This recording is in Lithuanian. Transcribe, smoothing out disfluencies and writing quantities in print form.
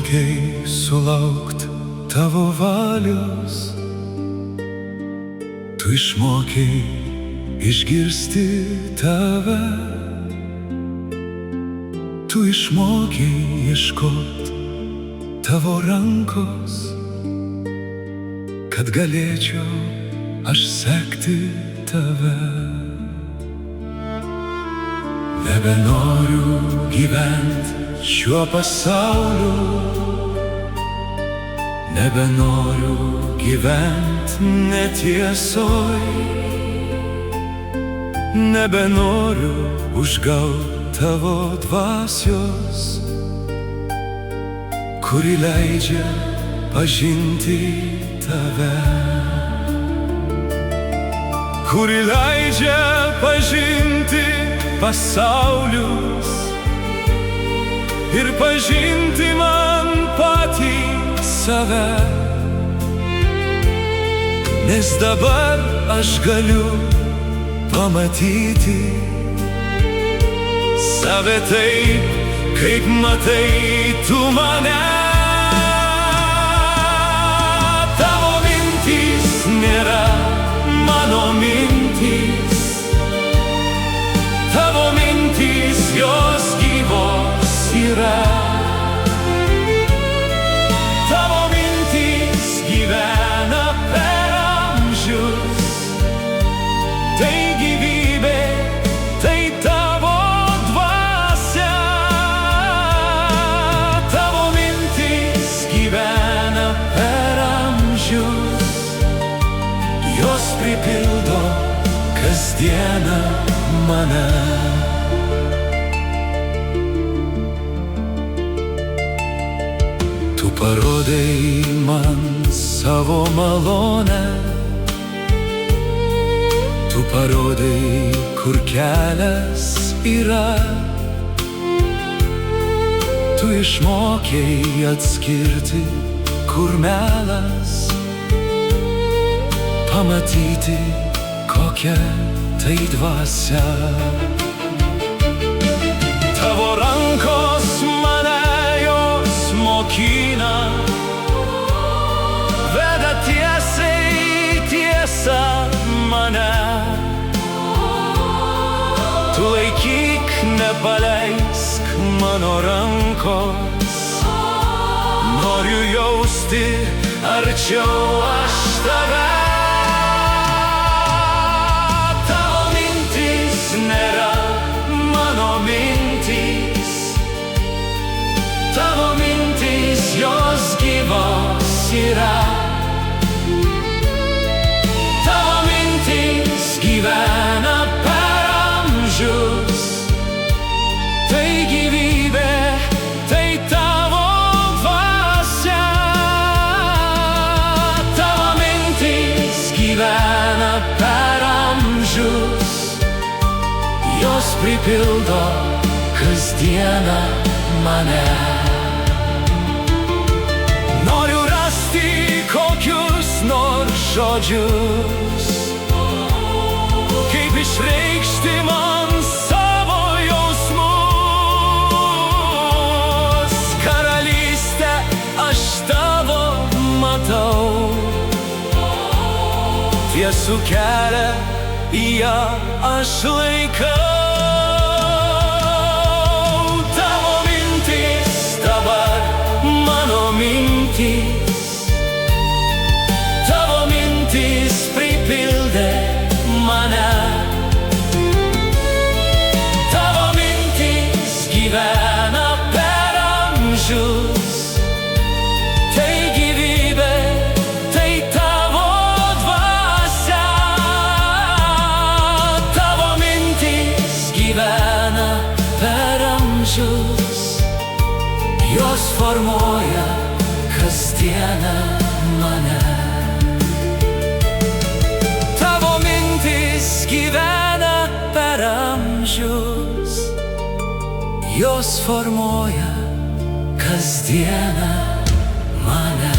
išmokei sulaukt tavo valios, tu išmokei išgirsti tave, tu išmokei ieškot tavo rankos, kad galėčiau aš sekti tave. Nebenoriu gyvent šiuo pasauliu, nebenoriu gyvent netiesoj, nebenoriu užgaut tavo dvasios, kuri leidžia pažinti tave, kuri leidžia pažinti pasaulius ir pažinti man patį save. Nes dabar aš galiu pamatyti save taip, kaip matai tu mane. Tavo mintys nėra mano mintys, tavo mintys jos gyvos yra. Tavo mintys gyvena per amžius, tai gyvybė, tai tavo dvasia. Tavo mintys gyvena per amžius, jos pripildo kasdieną mane. Tu parodai man savo malonę, tu parodai, kur kelias yra, tu išmokei atskirti, kur melas, pamatyti, kokia tai dvasia. Tavo rankos mane jos mokina, veda tiesiai tiesą mane. Tu laikyk, nepaleisk mano rankos, noriu jausti arčiau aš tave. Nėra mano mintys, tavo mintys jos gyvos yra. Tavo mintys gyvena per amžius, tai gyvybė, tai tavo dvasia. Tavo mintys gyvena per amžius, jos pripildo kasdieną mane. Noriu rasti kokius nors žodžius, kaip išreikšti man savo jausmus. Karalystę aš tavo matau, tiesų kelią į ją aš laikau. Tavo mintys dabar mano mintys, tavo mintys pripildė mane. Tavo mintys gyvena per amžius, tai gyvybė, tai tavo dvasia. Tavo mintys gyvena per amžius, jos formuoja kasdieną mane. Tavo mintys gyvena per amžius, jos formuoja kasdieną mane.